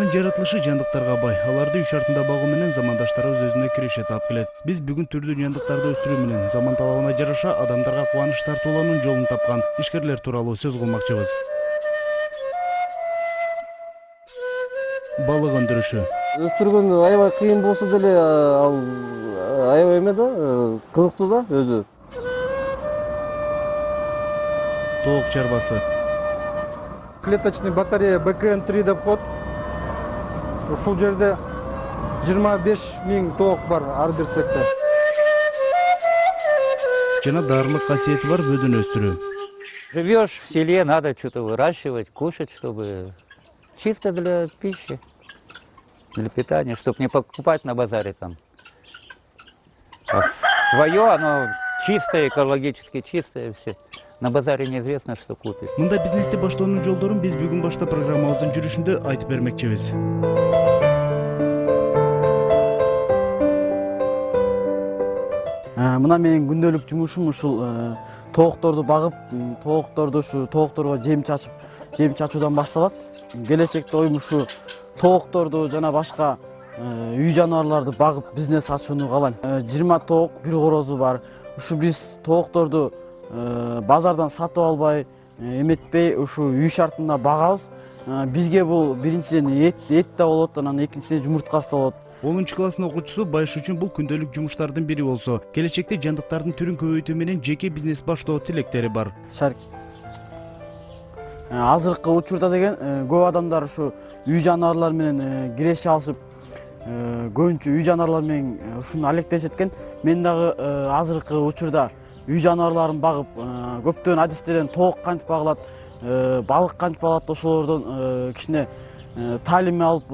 Балыктардын жаратылышы жандыктарга бай. Аларды үй шартында багуу менен замандаштарыбыз өзүнө киреше таап келет. Биз бүгүн түрдүү жандыктарды өстүрүү менен заман талабына жараша адамдарга кубаныч тартуулоонун жолун тапкан ишкерлер тууралуу сөз кылмакчыбыз. Балык өндүрүшү. Өстүргөн аябай кыйын болсо деле ал аябай эме да, кызыктуу да өзү. Тоок чарбасы. Клеточный батарея БКН-3 деп коет. Ушул жерде 25 000 тоок бар ар бир секте. Жана дарылык касиети бар бөдөн өстүрүү. Живешь в селе, надо что-то выращивать, кушать, чтобы чисто для пищи, для питания, чтобы не покупать на базаре там. А свое, оно чистое, экологически чистое все. На базаре неизвестно, что купить. Мында бизнести баштоонун жолдорун биз бүгүн башта программабыздын жүрүшүндө айтып бермекчибиз. Мына менин күндөлүк жумушум ушул тоокторду багып, тоокторго жем чачуудан башталат. Келечекте оюм ушу тоокторду жана башка үй жаныбарларды багып бизнес ачууну каалайм. 20 тоок, бир корозу бар. Ушу биз тоокторду базардан сатып албай, эметпей, ушу үй шартында багабыз. Бизге бул биринчиден эт да болот, анан экинчиден жумурткасы да болот. 10-класстын окуучусу Байш үчүн бул күндөлүк жумуштардын бири болсо, келечекте жандыктардын түрүн көбөйтүү менен жеке бизнес баштоо тилектери бар. Азыркы учурда деген көп адамдар ушу үй жаныбарлар менен киреше алышып, көбүнчө үй жаныбарлар менен ушуну алектешет экен. Мен дагы азыркы учурда үй жаныбарларын багып, көптөгөн адистерден тоок кантип багылат, балык кантип багылат, ошолордон кичине таалим алып,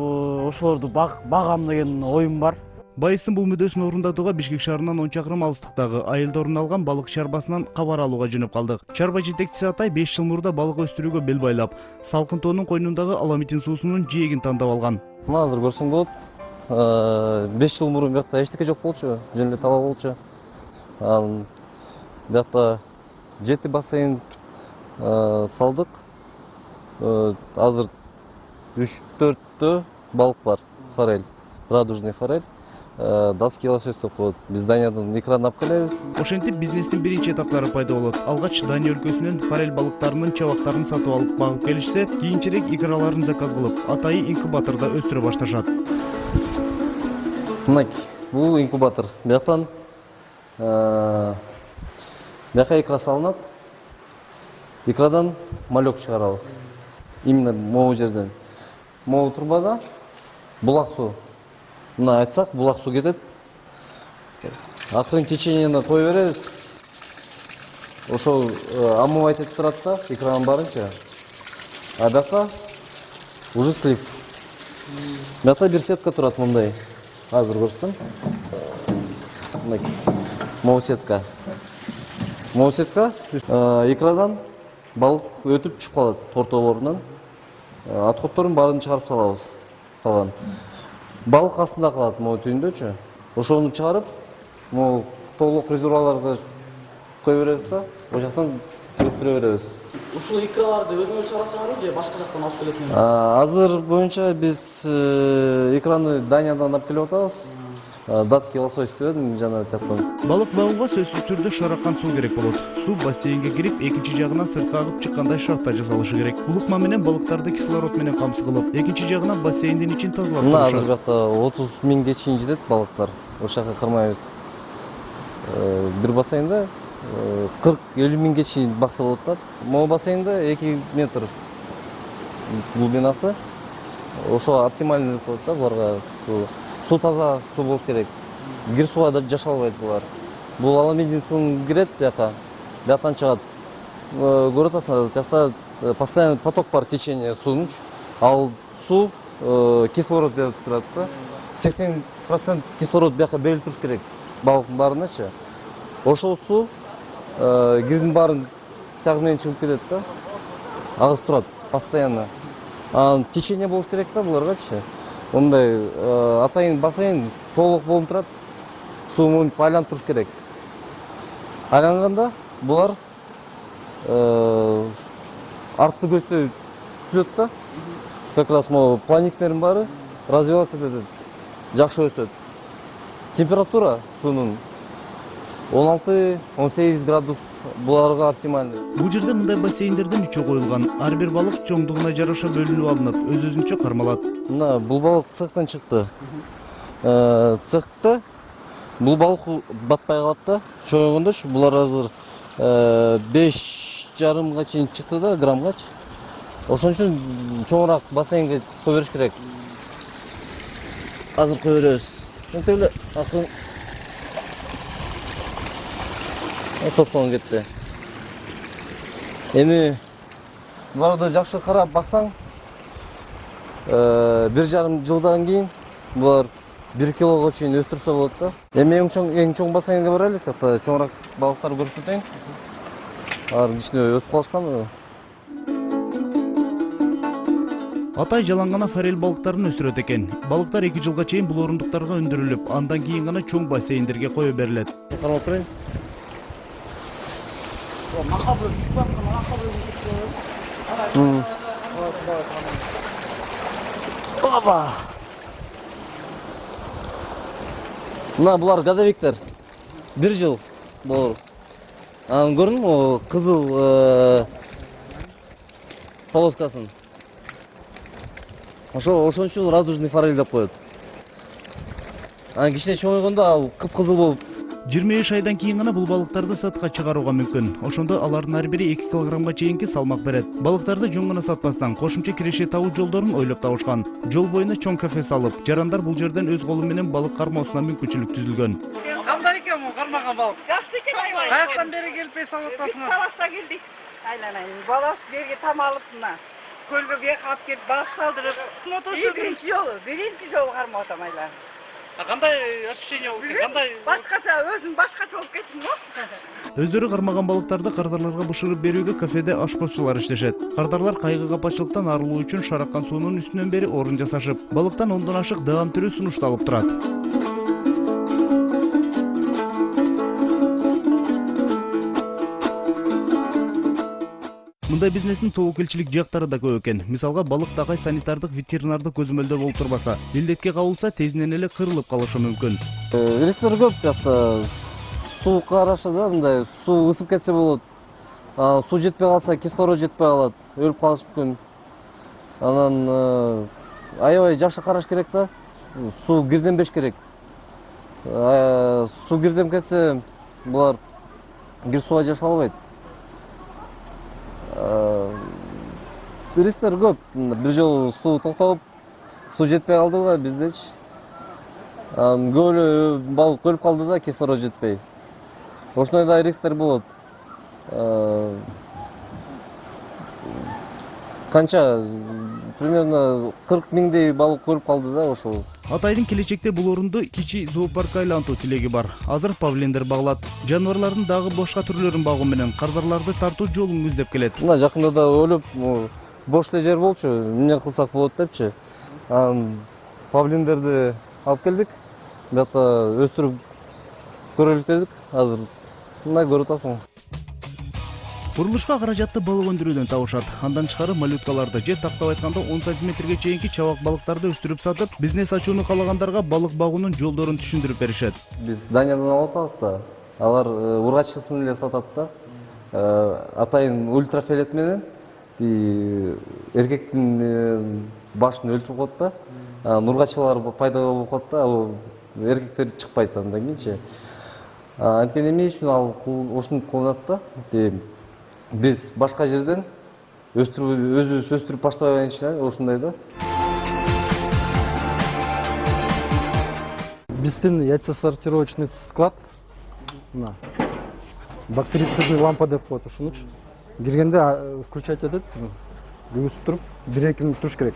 ошолорду багам деген оюм бар. Байыстын бул мүддөсүн орундатууга Бишкек шаарынан 10 чакырым алыстыктагы айылда орун алган балык чарбасынан кабар алууга жөнөп калдык. Чарба жетекчиси Атай 5 жыл мурда балык өстүрүүгө бел байлап, салкын тоонун койнундагы аламитин суусунун жээгин тандап алган. Мына азыр көрсөң болот. 5 жыл мурун биякта эчтеке жок болчу, жөн эле таба болчу. Биякта 7 бассейн салдык. Азыр 3-4тө балык бар, форель, радужный форель. Датский лосось деп коет. Биз Даниядан икран алып келебиз. Ошентип бизнестин биринчи этаптары пайда болот. Алгач Дания өлкөсүнөн форель балыктарынын чабактарын сатып алып багып келишсе, кийинчерээк икраларын заказ кылып, Атайы инкубатордо өстүрө башташат. Мынакей, бул инкубатор. Бияктан бияка икра салынат. Икрадан малек чыгарабыз. Именно могу жерден. Могу турбада булак суу. Мына айтсак, булак суу кетет. Акырын течениени кое беребиз. Ошол омывать этип турат да, экранын барынча. А бияка уже слив. Бияка бир сетка турат мындай. Азыр көрсөтөм. Мынакей. Могу сетка. Могу сетка экрадан балык өтүп чыгып калат ортолорунан. Откоптордун баарын чыгарып салабыз. Калган. Балык астында калат могу түйүндөчү. Ошону чыгарып, могу толук резервуарларга кое беребиз да, о жактан өстүрө беребиз. Ушул икраларды өзүңөр чыгарасыңарбы же башка жактан алып келесиңерби? Азыр боюнча биз икраны Даниядан алып келип атабыз. Датский лосось деп жана жактан. Балык багууга сөзсүз түрдө шаракан суу керек болот. Суу бассейнге кирип, экинчи жагынан сыртка агып чыккандай шарттар жасалышы керек. Булукма менен балыктарды кислород менен камсыз кылып, экинчи жагынан бассейндин ичин тазалап турушат. Мына азыр бакта 30 000ге чейин жетет балыктар. Ошол жака кырмайбыз. Бир бассейнде 40-50 000ге чейин бакса болот да. Могу бассейнде 2 метр глубинасы. Ошо оптимальный деп коет да буларга. Суу таза суу болуш керек. Кир сууга да жаша албайт булар. Бул аламидин суу кирет бияка. Бияктан чыгат. Көрүп атасыңар, биякта постоянный поток бар, течение суунун. Ал суу кислород берип турат да. 80% кислород бияка берилип туруш керек. Балыктын баарыначы. Ошол суу кирдин баарын тягы менен чыгып кетет да. Агып турат постоянно. Течение болуш керек да буларгачы. Ондай атайын бассейн толук болуп турат. Сууну айланып туруш керек. Айланганда булар артты көздөй түзөт да. как раз могу плавниктердин баары развиваться этет, жакшы өсөт. Температура сунун 16-18 градус буларга оптимальный. Бул жерде мындай бассейндердин үчөө коюлган. Ар бир балык чоңдугуна жараша бөлүнүп алынып, өз-өзүнчө кармалат. Мына бул балык цехтан чыкты. Цехта бул балык батпай калат да, чоңойгондочу булар азыр 5,5 чейин чыкты да, граммгач. Ошон үчүн чоңураак бассейнге кое бериш керек. Азыр кое беребиз. Энте эле акырын топтон кетти. Эми буларды жакшы карап баксаң, 1,5 жылдан кийин булар 1 килого чейин өстүрсө болот да. Эми эң чоң бассейнге барайлык, ата чоңураак балыктарды көрсөтөйүн. Алар кичине өсүп калышкан. Атай жалаңгана форель балыктарын өсүрөт экен. Балыктар 2 жылга чейин бул орундуктарга өндүрүлүп, андан кийин гана чоң бассейндерге кое берилет. Карап турайын. Оба! Мына булар газовиктер. 1 жыл болор. Анын көрдүңбү, кызыл полоскасын. Ошон үчүн радужный форель деп коет. Анан кичине чоңойгондо ал кып-кызыл болуп 23 айдан кийин гана бул балыктарды сатка чыгарууга мүмкүн. Ошондо алардын ар бири 2 килограммга чейинки салмак берет. Балыктарды жөн гана сатпастан кошумча киреше табуу жолдорун ойлоп табышкан. Жол боюна чоң кафе салып, жарандар бул жерден өз колу менен балык кармоосуна мүмкүнчүлүк түзүлгөн. Кандай экен бул кармаган балык? Жакшы экен аябай. Каяктан бери келип эсеп атасыңар? Талашта келдик. Айланайын. Балаш берге там алып мына. Көлгө бияка алып келип балык салдырып. Биринчи жолу кармап атам айлан. Кандай ощущение болуп кетти? Кандай? Башкача өзүм башкача болуп кеттим го. Өздөрү кармаган балыктарды кардарларга бышырып берүүгө кафеде ашпозчулар иштешет. Кардарлар кайгы капачылыктан арылуу үчүн шараккан суунун үстүнөн бери орун жасашып, балыктан 10дон ашык даам түрү сунушталып турат. Мындай бизнестин тобокелчилик жактары да көп экен. Мисалга, балык дагы санитардык ветеринардык көзөмөлдөө болуп турбаса, илдетке кабылса тезинен эле кырылып калышы мүмкүн. Рисктер көп жакта. Суу карашы да, мындай суу ысып кетсе болот. Суу жетпей калса, кислород жетпей калат, өлүп калышы мүмкүн. Анан аябай жакшы караш керек да. Суу кирденбеш керек. Суу кирдем кетсе, булар кир сууга жашай албайт. Туристтер көп. Бир жолу суу токтоп, суу жетпей калды да биздечи. Көп балык өлүп калды да, кислород жетпей. Ошондой да рисктер болот. Канча примерно 40 миңдей балык өлүп калды да ошол. Атайдын келечекте бул орунду кичи зоопаркка айлантуу тилеги бар. Азыр павлиндер багылат. Жаныбарлардын дагы башка түрлөрүн багуу менен кардарларды тартуу жолун издеп келет. Мына жакында да өлүп, бош эле жер болчу, эмне кылсак болот депчи. Павлиндерди алып келдик. Бuyakta өстүрүп көрөлүк дедик. Азыр мындай көрүп атасың. Курулушка каражатты балык өндүрүүдөн табышат. Андан тышкары малюткаларды же тактап айтканда 10 сантиметрге чейинки чабак балыктарды өстүрүп сатып, бизнес ачууну каалагандарга балык багуунун жолдорун түшүндүрүп беришет. Биз Даниядан алып атабыз да. Алар ургачысын эле сатат да. Атайын ультрафиолет менен эркектин башын өлтүрүп коет да. Ургачалар пайда болуп калат да. Эркектер чыкпайт андан кийинчи. Анткени эмне үчүн ал ушинтип кылынат да? Биз башка жерден өзүбүз өстүрүп баштабайын үчүн ошондой да. Биздин яйцесортировочный склад. Мына. Бактерицидный лампа деп коет ушунучу. Киргенде включать этет, күзүп туруп, 1-2 мүнөт туруш керек.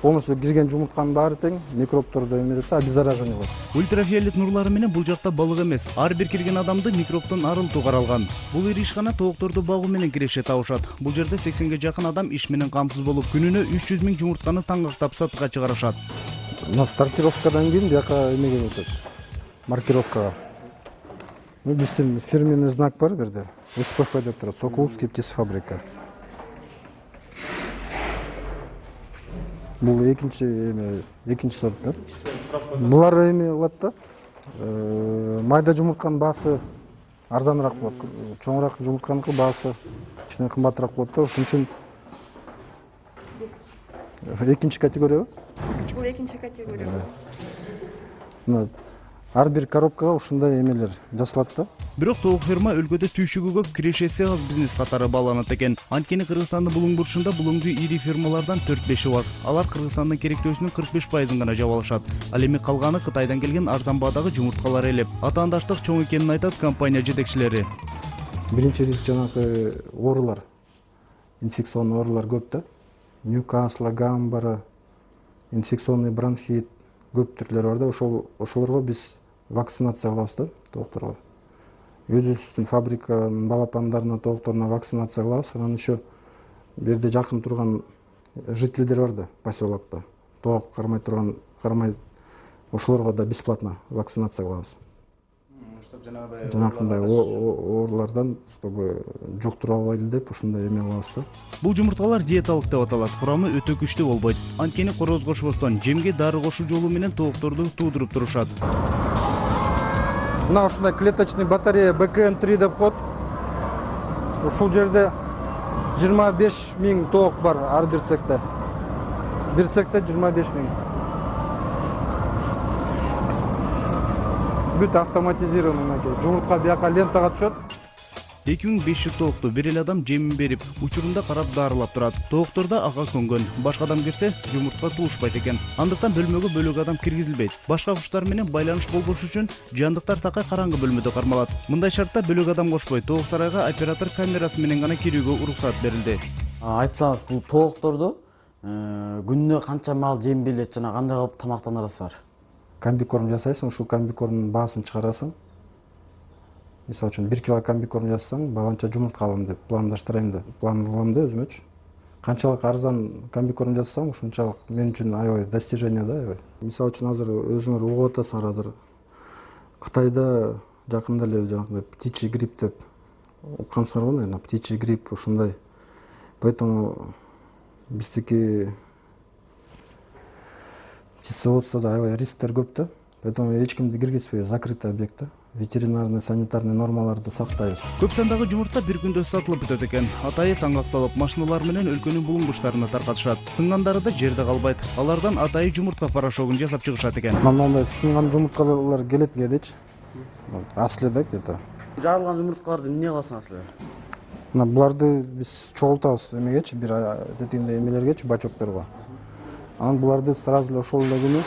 Полностью кирген жумуртканын баары тең, микробторду эметет, обеззараживание болот. Ультрафиолет нурлары менен бул жакта балык эмес, ар бир кирген адамды микробтон арылтуу каралган. Бул ири ишкана тоокторду багуу менен киреше табышат. Бул жерде 80ге жакын адам иш менен камсыз болуп, күнүнө 300 000 жумуртканы таңгактап сатыга чыгарышат. Мына стартировкадан кийин бияка эмеге өтөт. Маркировкага. Биздин фирменный знак бар бу жерде. СПФ деп турат, Сокуловский птицефабрика. Бул экинчи сорттор. Булар эме болот да. Майда жумуртканын баасы арзаныраак болот. Чоңураак жумуртканыкы баасы кичине кымбатыраак болот да. Ошон үчүн экинчи категория. Бул экинчи категория. Ар бир коробкага ушундай эмелер жасалат да. Бирок тоок ферма өлкөдө түйшүгү көп кирешеси аз бизнес катары бааланат экен. Анткени Кыргызстандын булуң бурчунда булуңду ири фермалардан 4-5 бар. Алар Кыргызстандын керектөөсүнүн 45%-ын гана жаба алышат. Ал эми калганы Кытайдан келген арзан баадагы жумурткалар элеп. Атаандаштык чоң экенин айтат компания жетекчилери. Биринчи риск жанагы оорулар, инфекционный оорулар көп да. Ньюкасл, гамбара, инфекционный бронхит көп түрлөрү бар да. Ошолорго биз вакцинация кылабыз да, тоокторго. Өзүбүздүн фабриканын балапандарына, тоокторуна вакцинация кылабыз. Анан еще берде жакын турган жителдер бар да, поселокто. Тоок кармай ошолорго да бесплатно вакцинация кылабыз. Жанагындай оорулардан чтобы жуктура албайлы деп ушундай эме кылабыз да. Бул жумурткалар диеталык деп аталат. Курамы өтө күчтүү болбойт. Анткени короз кошбостон жемге дары кошуу жолу менен тоокторду туудуруп турушат. Мына ушундай клеточный батарея БКН3 деп коет. Ушул жерде 25 000 тоок бар ар бир цехте. Бир цехте 25 000. Бүт автоматизирован. Жумуртка бияка лентага түшөт. 2500 тоокту бир эле адам жемин берип, учурунда карап дарылап турат. Тоокторда ага көнгөн. Башка адам кирсе, жумуртка туушпайт экен. Андыктан бөлмөгө бөлөк адам киргизилбейт. Башка куштар менен байланыш болбош үчүн жандыктар такай караңгы бөлмөдө кармалат. Мындай шартта бөлөк адам кошпой, тоок сарайга оператор камерасы менен гана кирүүгө уруксат берилди. Айтсаңыз, бул тоокторду күнүнө канча маал жем берилет жана кандай кылып тамактандырасыздар? Комбикорм жасайсың, ушул комбикормдун баасын чыгарасың. Мисалы үчүн 1 кило комбикорм жасасаң, баланча жумуртка алам деп пландаштырайм да, план кылам да өзүмөчү. Канчалык арзан комбикорм жасасаң, ушунчалык мен үчүн аябай достижение да, аябай. Мисалы үчүн азыр өзүңөр угуп атасыңар, азыр Кытайда жакында эле жанагындай птичий грипп деп уккансыңар го, наверное, птичий грипп ушундай. Поэтому биздики птицеводстводо аябай рисктер көп да. Поэтому эч кимди киргизбей, закрытый объект да. Ветеринарный, санитарный нормаларды сактайбыз. Көп сандагы жумуртка бир күндө сатылып бүтөт экен. Атайы таңакталып, машиналар менен өлкөнүн булуң бурчтарына таркатышат. Сынгандары да жерде калбайт. Алардан атайы жумуртка порошогун жасап чыгышат экен. Мындай сынган жумурткалар келет кедечи. Асли да где-то. Жарылган жумурткаларды эмне кыласың аслы? Мына буларды биз чогултабыз эмегечи, бир детиндей эмелергечи, бачокторго. Анан буларды сразу эле ошол эле күнү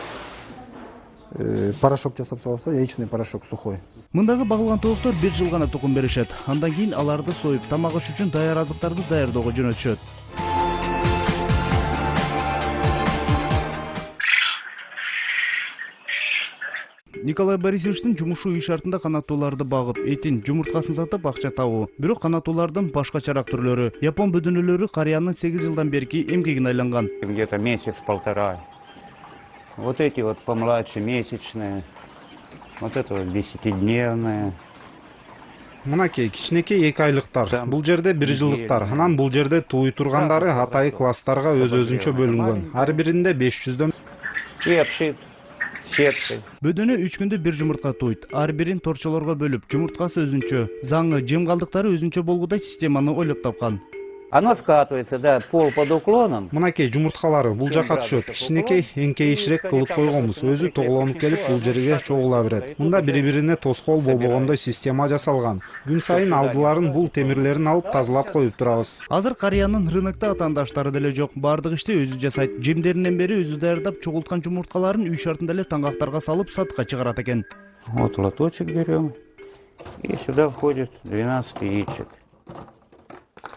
порошок жасап салабыз, яичный порошок сухой. Мындагы багылган тооктор 1 жыл гана тукум беришет. Андан кийин аларды союп, тамак аш үчүн даяр азыктарды даярдоого жөнөтүшөт. Николай Борисовичтин жумушу үй шартында канаттууларды багып, этин, жумурткасын сатып акча табуу. Бирок канаттуулардын башкачараак түрлөрү. Япон бөдөнөлөрү карыянын 8 жылдан берки эмгегине айланган. Где-то месяц-полтора. Вот эти вот помладше месячные, вот это вот 10-дневные. Мынакей кичинекей 2 айлыктар. Бул жерде 1 жылдыктар. Анан бул жерде тууй тургандары атайы класстарга өз-өзүнчө бөлүнгөн. Ар биринде 500дөн. И обшит сеткой. Бөдөнө 3 күндө бир жумуртка туйт. Ар бирин торчолорго бөлүп, жумурткасы өзүнчө, заңы, жем калдыктары өзүнчө болгудай системаны ойлоп тапкан. Оно скатывается, да, пол под уклоном. Мынакей жумурткалары бул жака түшөт. Кичинекей эңкейиширээк кылып койгонбуз. Өзү тоголонуп келип бул жерге чогула берет. Мында бири-бирине тоскоол болбогондой система жасалган. Күн сайын алдыларын бул темирлерин алып тазалап коюп турабыз. Азыр карыянын рынокто атаандаштары деле жок. Бардык ишти өзү жасайт. Жемдеринен бери өзү даярдап чогулткан жумурткаларын үй шартында эле таңгактарга салып сатыкка чыгарат экен. Вот лоточек берем. И сюда входит 12 яичек.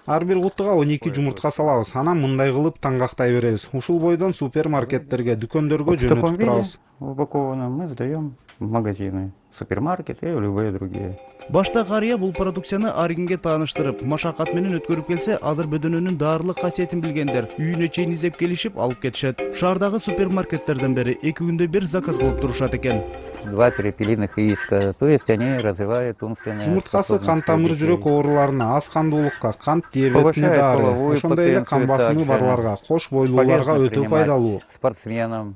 Ар бир кутуга 12 жумуртка салабыз. Анан мындай кылып таңгактай беребиз. Ушул бойдон супермаркеттерге, дүкөндөргө жөнөтүп турабыз. упакованную мы сдаем в магазины, супермаркеты и любые другие. Башта карыя бул продукцияны аргинге тааныштырып, машакат менен өткөрүп келсе, азыр бөдөнөнүн даарылык касиетин билгендер үйүнө чейин издеп келишип алып кетишет. Шаардагы супермаркеттерден бери 2 күндө бир заказ кылып турушат экен. 2 перепелиных яичка, то есть они развивают умственные Жумурткасы кан тамыр жүрөк ооруларына, аз кандуулукка, кант диабетине дары, ошондой эле кан басымы барларга, кош бойлууларга өтө пайдалуу. Спортсменам.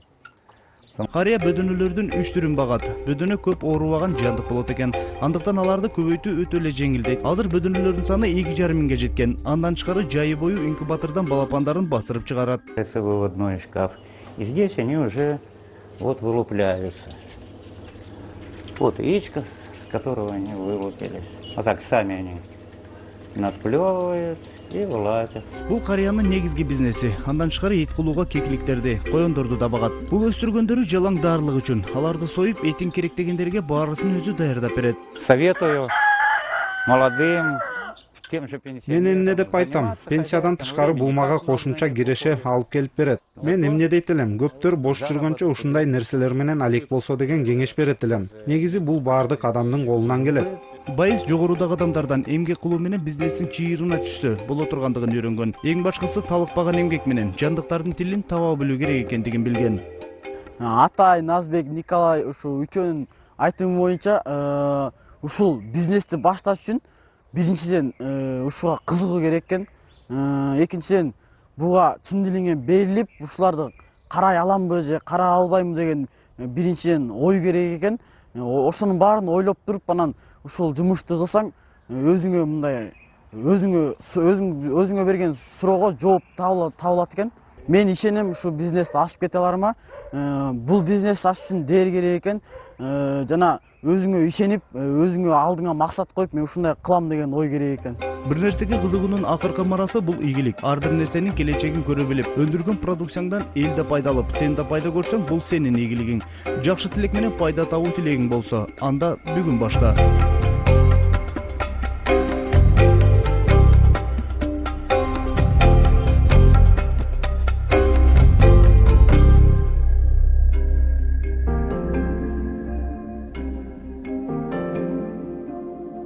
Карыя бөдөнөлөрдүн 3 түрүн багат. Бөдөнө көп оорубаган жандык болот экен. Андыктан аларды көбөйтүү өтө эле жеңилдейт. Азыр бөдөнөлөрдүн саны 2,5 миңге жеткен. Андан тышкары жайы бою инкубатордон балапандарын бастырып чыгарат. Это выводной шкаф. И здесь они уже вот вылупляются. Вот яичко, с которого они вылупились. Вот так сами они надплевывают и вылазят. Бул карыянын негизги бизнеси. Андан тышкары эт кылууга кекиликтерди, коёндорду да багат. Бул өстүргөндөрү жалаң даарылык үчүн. Аларды союп, этин керектегендерге баарысын өзү даярдап берет. Советую молодым, тем же Мен пенсионерам. эмне деп айтам, пенсиядан тышкары бул мага кошумча киреше алып келип берет. Мен эмне дейт элем, көптөр бош жүргөнчө ушундай нерселер менен алек болсо деген кеңеш берет элем. Негизи бул баардык адамдын колунан келет. Байыз жогорудагы адамдардан эмгек кылуу менен бизнестин чыйырына түшсө боло тургандыгын үйрөнгөн. Эң башкысы талыкпаган эмгек менен жандыктардын тилин таба билүү керек экендигин билген. Атай, Назбек, Николай ушу үчөөнүн айтымы боюнча ушул бизнести башташ үчүн биринчиден ушуга кызыгуу керек экен. Экинчиден буга чын дилиңен берилип, ушуларды карай аламбы же карай албаймбы деген биринчиден ой керек экен. Ошонун баарын ойлоп туруп анан ушул жумушту кылсаң, өзүңө мындай өзүңө берген суроого жооп табылат экен. Мен ишенем ушу бизнести ачып кете аларыма. Бул бизнес ачыш үчүн дээр керек экен. Жана өзүңө ишенип, өзүңө алдыңа максат коюп, мен ушундай кылам деген ой керек экен. Бир нерсеге кызыгуунун акыркы марасы бул ийгилик. Ар бир нерсенин келечегин көрө билип, өндүргөн продукцияңдан эл да пайда алып, сен да пайда көрсөң, бул сенин ийгилигиң. Жакшы тилек менен пайда табуу тилегиң болсо, анда бүгүн башта.